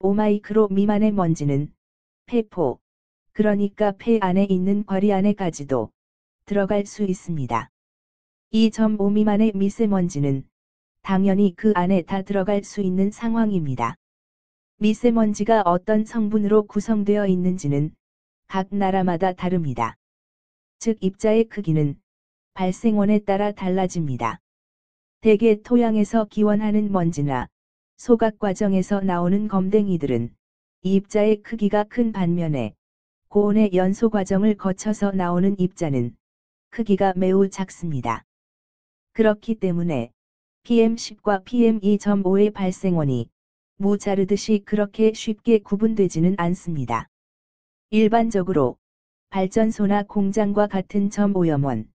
0.5마이크로 미만의 먼지는 폐포, 그러니까 폐 안에 있는 과리 안에까지도 들어갈 수 있습니다. 2.5 미만의 미세먼지는 당연히 그 안에 다 들어갈 수 있는 상황입니다. 미세먼지가 어떤 성분으로 구성되어 있는지는 각 나라마다 다릅니다. 즉 입자의 크기는 발생원에 따라 달라집니다. 대개 토양에서 기원하는 먼지나 소각 과정에서 나오는 검댕이들은 이 입자의 크기가 큰 반면에 고온의 연소 과정을 거쳐서 나오는 입자는 크기가 매우 작습니다. 그렇기 때문에 PM10과 PM2.5의 발생원이 무 자르듯이 그렇게 쉽게 구분되지는 않습니다. 일반적으로 발전소나 공장과 같은 점오염원,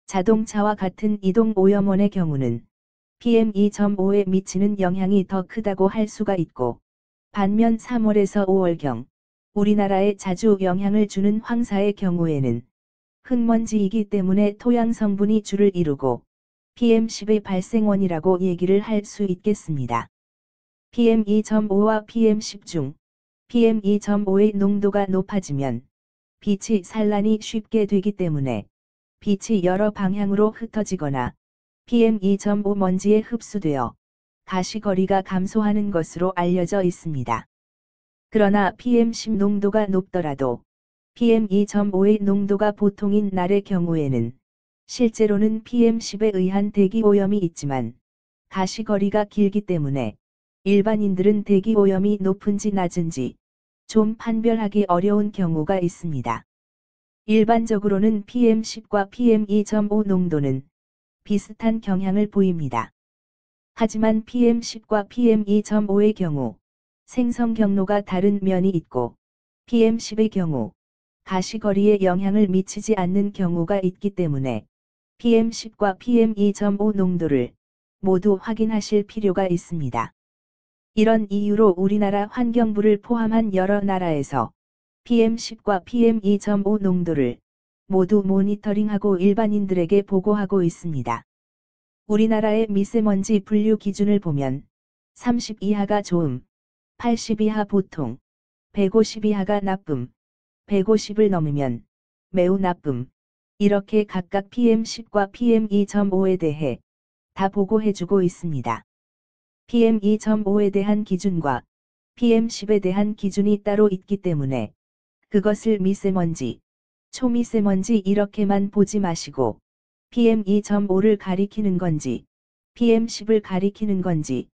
자동차와 같은 이동오염원의 경우는 PM2.5에 미치는 영향이 더 크다고 할 수가 있고, 반면 3월에서 5월경, 우리나라에 자주 영향을 주는 황사의 경우에는 흙먼지이기 때문에 토양 성분이 주를 이루고 PM10의 발생원이라고 얘기를 할 수 있겠습니다. PM2.5와 PM10 중 PM2.5의 농도가 높아지면 빛이 산란이 쉽게 되기 때문에 빛이 여러 방향으로 흩어지거나 PM2.5 먼지에 흡수되어 가시거리가 감소하는 것으로 알려져 있습니다. 그러나 PM10 농도가 높더라도 PM2.5의 농도가 보통인 날의 경우에는 실제로는 PM10에 의한 대기오염이 있지만 가시거리가 길기 때문에 일반인들은 대기오염이 높은지 낮은지 좀 판별하기 어려운 경우가 있습니다. 일반적으로는 PM10과 PM2.5 농도는 비슷한 경향을 보입니다. 하지만 PM10과 PM2.5의 경우 생성 경로가 다른 면이 있고 PM10의 경우 가시거리에 영향을 미치지 않는 경우가 있기 때문에 PM10과 PM2.5 농도를 모두 확인하실 필요가 있습니다. 이런 이유로 우리나라 환경부를 포함한 여러 나라에서 PM10과 PM2.5 농도를 모두 모니터링하고 일반인들에게 보고하고 있습니다. 우리나라의 미세먼지 분류 기준을 보면 30 이하가 좋음, 80 이하 보통, 150 이하가 나쁨, 150을 넘으면 매우 나쁨, 이렇게 각각 PM10과 PM2.5에 대해 다 보고해주고 있습니다. PM2.5에 대한 기준과 PM10에 대한 기준이 따로 있기 때문에 그것을 미세먼지, 초미세먼지 이렇게만 보지 마시고 PM2.5를 가리키는 건지 PM10을 가리키는 건지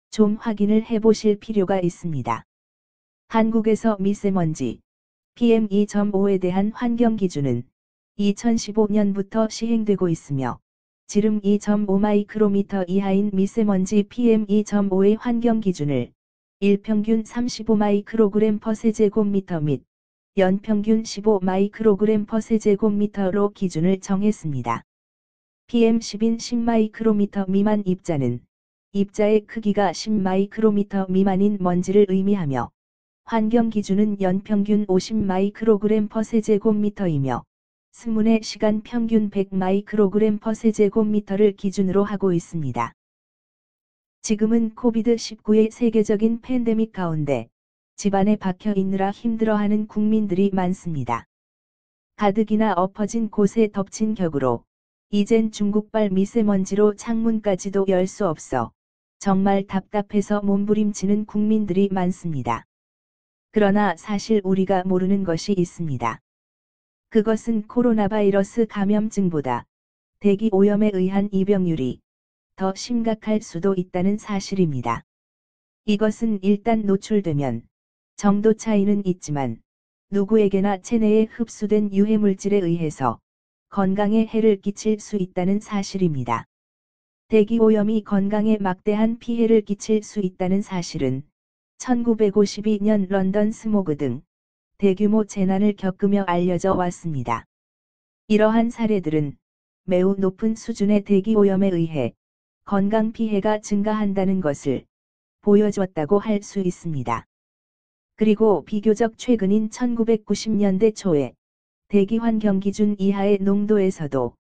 좀 확인을 해보실 필요가 있습니다. 한국에서 미세먼지, PM2.5에 대한 환경 기준은 2015년부터 시행되고 있으며 지름 2.5 마이크로미터 이하인 미세먼지 PM2.5의 환경 기준을 일평균 35 마이크로그램 퍼 세제곱미터 및 연평균 15 마이크로그램 퍼 세제곱미터로 기준을 정했습니다. PM10인 10 마이크로미터 미만 입자는 입자의 크기가 10 마이크로미터 미만인 먼지를 의미하며 환경 기준은 연평균 50 마이크로그램 퍼 세제곱미터이며 스문의 시간 평균 100 마이크로그램 퍼 세제곱미터를 기준으로 하고 있습니다. 지금은 코비드-19의 세계적인 팬데믹 가운데 집안에 박혀 있느라 힘들어하는 국민들이 많습니다. 가득이나 엎어진 곳에 덮친 격으로 이젠 중국발 미세먼지로 창문까지도 열 수 없어 정말 답답해서 몸부림치는 국민들이 많습니다. 그러나 사실 우리가 모르는 것이 있습니다. 그것은 코로나 바이러스 감염증보다 대기 오염에 의한 이병률이 더 심각할 수도 있다는 사실입니다. 이것은 일단 노출되면 정도 차이는 있지만 누구에게나 체내에 흡수된 유해물질에 의해서 건강에 해를 끼칠 수 있다는 사실입니다. 대기 오염이 건강에 막대한 피해를 끼칠 수 있다는 사실은 1952년 런던 스모그 등 대규모 재난을 겪으며 알려져 왔습니다. 이러한 사례들은 매우 높은 수준의 대기 오염에 의해 건강 피해가 증가한다는 것을 보여줬다고 할 수 있습니다. 그리고 비교적 최근인 1990년대 초에 대기 환경 기준 이하의 농도에서도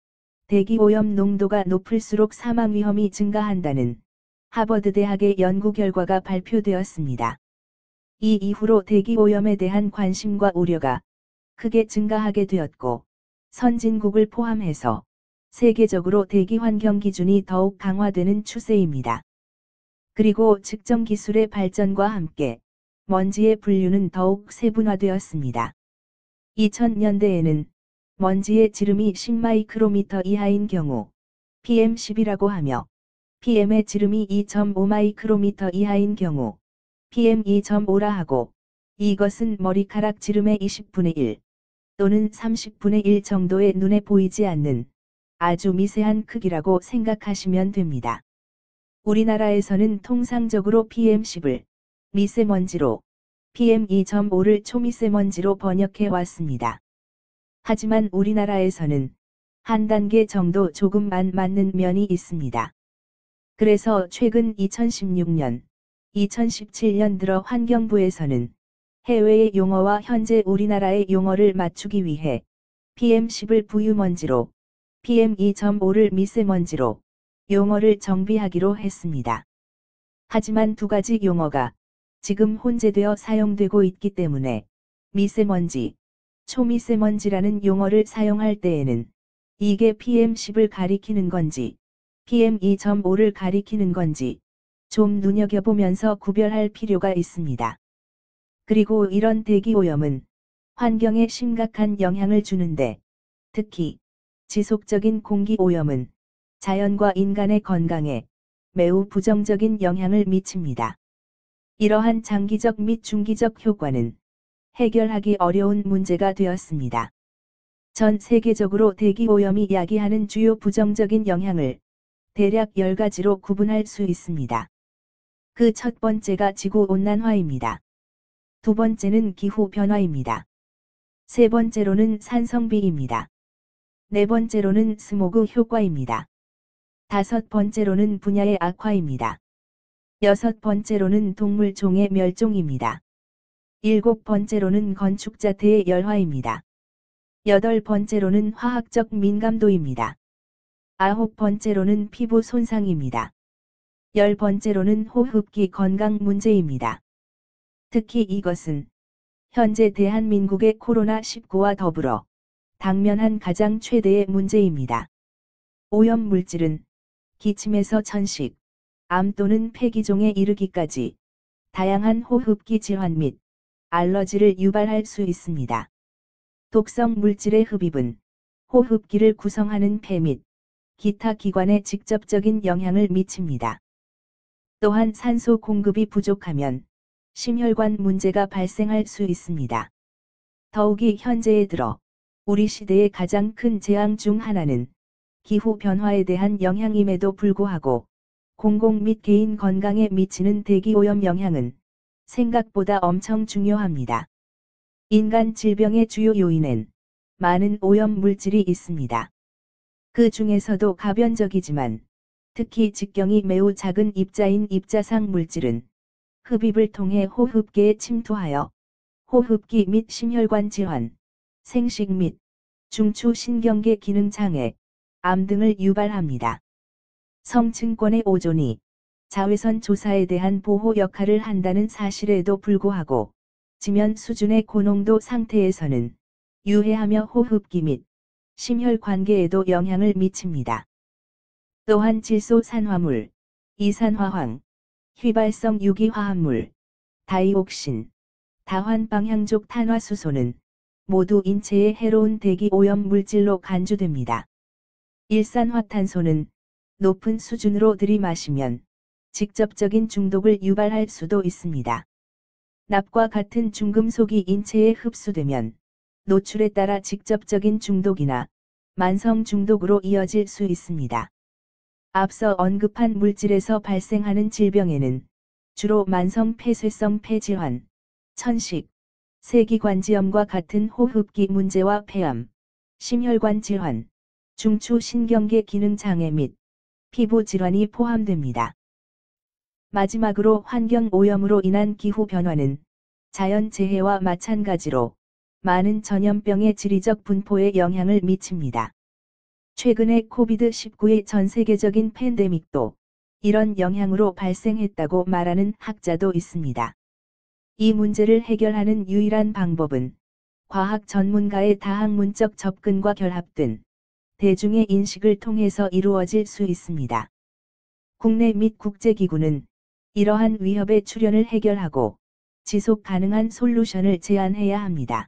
대기 오염 농도가 높을수록 사망 위험이 증가한다는 하버드 대학의 연구 결과가 발표되었습니다. 이 이후로 대기오염에 대한 관심과 우려가 크게 증가하게 되었고, 선진국을 포함해서 세계적으로 대기환경 기준이 더욱 강화되는 추세입니다. 그리고 측정 기술의 발전과 함께 먼지의 분류는 더욱 세분화되었습니다. 2000년대에는 먼지의 지름이 10마이크로미터 이하인 경우 PM10이라고 하며, PM의 지름이 2.5마이크로미터 이하인 경우 PM2.5라 하고, 이것은 머리카락 지름의 20분의 1 또는 30분의 1 정도의 눈에 보이지 않는 아주 미세한 크기라고 생각하시면 됩니다. 우리나라에서는 통상적으로 PM10을 미세먼지로, PM2.5를 초미세먼지로 번역해 왔습니다. 하지만 우리나라에서는 한 단계 정도 조금 안 맞는 면이 있습니다. 그래서 최근 2016년, 2017년 들어 환경부에서는 해외의 용어와 현재 우리나라의 용어를 맞추기 위해 PM10을 부유먼지로, PM2.5를 미세먼지로 용어를 정비하기로 했습니다. 하지만 두 가지 용어가 지금 혼재되어 사용되고 있기 때문에 미세먼지, 초미세먼지라는 용어를 사용할 때에는 이게 PM10을 가리키는 건지, PM2.5를 가리키는 건지 좀 눈여겨보면서 구별할 필요가 있습니다. 그리고 이런 대기오염은 환경에 심각한 영향을 주는데, 특히 지속적인 공기오염은 자연과 인간의 건강에 매우 부정적인 영향을 미칩니다. 이러한 장기적 및 중기적 효과는 해결하기 어려운 문제가 되었습니다. 전 세계적으로 대기오염이 야기하는 주요 부정적인 영향을 대략 10가지로 구분할 수 있습니다. 그 첫 번째가 지구온난화입니다. 두 번째는 기후변화입니다. 세 번째로는 산성비입니다. 네 번째로는 스모그 효과입니다. 다섯 번째로는 분야의 악화입니다. 여섯 번째로는 동물종의 멸종입니다. 일곱 번째로는 건축자태의 열화입니다. 여덟 번째로는 화학적 민감도입니다. 아홉 번째로는 피부 손상입니다. 열 번째로는 호흡기 건강 문제입니다. 특히 이것은 현재 대한민국의 코로나19와 더불어 당면한 가장 최대의 문제입니다. 오염 물질은 기침에서 천식, 암 또는 폐기종에 이르기까지 다양한 호흡기 질환 및 알러지를 유발할 수 있습니다. 독성 물질의 흡입은 호흡기를 구성하는 폐 및 기타 기관에 직접적인 영향을 미칩니다. 또한 산소 공급이 부족하면 심혈관 문제가 발생할 수 있습니다. 더욱이 현재에 들어 우리 시대의 가장 큰 재앙 중 하나는 기후변화에 대한 영향임에도 불구하고 공공 및 개인 건강에 미치는 대기오염 영향은 생각보다 엄청 중요합니다. 인간 질병의 주요 요인엔 많은 오염 물질이 있습니다. 그 중에서도 가변적이지만 특히 직경이 매우 작은 입자인 입자상 물질은 흡입을 통해 호흡기에 침투하여 호흡기 및 심혈관 질환, 생식 및 중추 신경계 기능 장애, 암 등을 유발합니다. 성층권의 오존이 자외선 조사에 대한 보호 역할을 한다는 사실에도 불구하고 지면 수준의 고농도 상태에서는 유해하며 호흡기 및 심혈관계에도 영향을 미칩니다. 또한 질소산화물, 이산화황, 휘발성 유기화합물, 다이옥신, 다환방향족 탄화수소는 모두 인체에 해로운 대기오염 물질로 간주됩니다. 일산화탄소는 높은 수준으로 들이마시면 직접적인 중독을 유발할 수도 있습니다. 납과 같은 중금속이 인체에 흡수되면 노출에 따라 직접적인 중독이나 만성 중독으로 이어질 수 있습니다. 앞서 언급한 물질에서 발생하는 질병에는 주로 만성 폐쇄성 폐질환, 천식, 세기관지염과 같은 호흡기 문제와 폐암, 심혈관 질환, 중추 신경계 기능 장애 및 피부 질환이 포함됩니다. 마지막으로 환경 오염으로 인한 기후 변화는 자연 재해와 마찬가지로 많은 전염병의 지리적 분포에 영향을 미칩니다. 최근에 코비드19의 전 세계적인 팬데믹도 이런 영향으로 발생했다고 말하는 학자도 있습니다. 이 문제를 해결하는 유일한 방법은 과학 전문가의 다학문적 접근과 결합된 대중의 인식을 통해서 이루어질 수 있습니다. 국내 및 국제기구는 이러한 위협의 출현을 해결하고 지속 가능한 솔루션을 제안해야 합니다.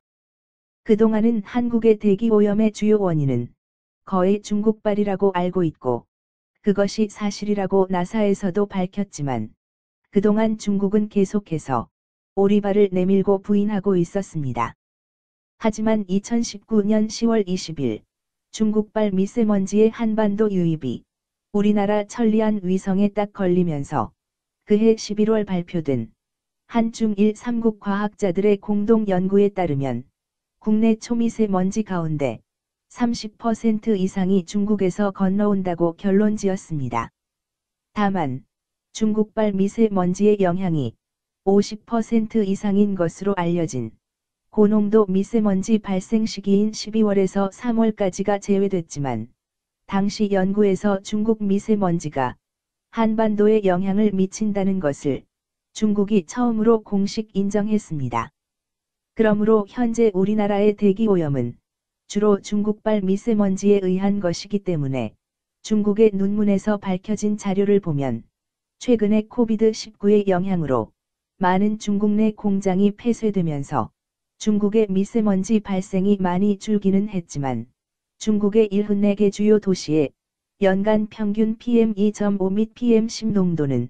그동안은 한국의 대기 오염의 주요 원인은 거의 중국발이라고 알고 있고 그것이 사실이라고 나사에서도 밝혔지만 그동안 중국은 계속해서 오리발을 내밀고 부인하고 있었습니다. 하지만 2019년 10월 20일 중국발 미세먼지의 한반도 유입이 우리나라 천리안 위성에 딱 걸리면서 그해 11월 발표된 한중일 3국 과학자들의 공동 연구에 따르면 국내 초미세먼지 가운데 30% 이상이 중국에서 건너온다고 결론지었습니다. 다만 중국발 미세먼지의 영향이 50% 이상인 것으로 알려진 고농도 미세먼지 발생 시기인 12월에서 3월까지가 제외됐지만 당시 연구에서 중국 미세먼지가 한반도에 영향을 미친다는 것을 중국이 처음으로 공식 인정했습니다. 그러므로 현재 우리나라의 대기 오염은 주로 중국발 미세먼지에 의한 것이기 때문에 중국의 논문에서 밝혀진 자료를 보면 최근에 코비드-19의 영향으로 많은 중국 내 공장이 폐쇄되면서 중국의 미세먼지 발생이 많이 줄기는 했지만 중국의 74개 주요 도시의 연간 평균 PM2.5 및 PM10 농도는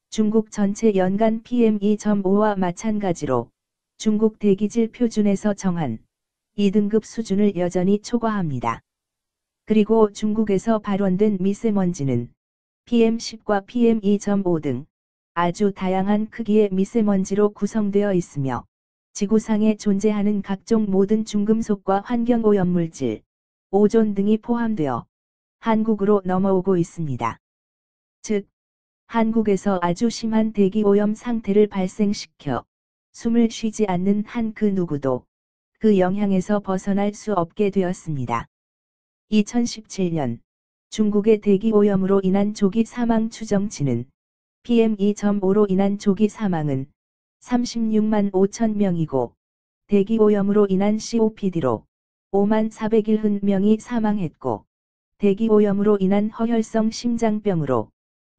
중국 전체 연간 PM2.5와 마찬가지로 중국 대기질 표준에서 정한 2등급 수준을 여전히 초과합니다. 그리고 중국에서 발원된 미세먼지는 PM10과 PM2.5 등 아주 다양한 크기의 미세먼지로 구성되어 있으며 지구상에 존재하는 각종 모든 중금속과 환경오염물질, 오존 등이 포함되어 한국으로 넘어오고 있습니다. 즉, 한국에서 아주 심한 대기오염 상태를 발생시켜 숨을 쉬지 않는 한 그 누구도 그 영향에서 벗어날 수 없게 되었습니다. 2017년 중국의 대기오염으로 인한 조기 사망 추정치는 PM2.5로 인한 조기 사망은 36만 5천 명이고 대기오염으로 인한 COPD로 5만 401명이 사망했고 대기오염으로 인한 허혈성 심장병으로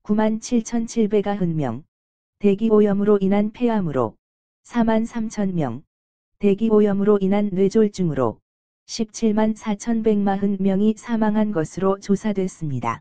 9만 7,790명, 대기오염으로 인한 폐암으로 4만 3천명, 대기오염으로 인한 뇌졸중으로 17만 4,140명이 사망한 것으로 조사됐습니다.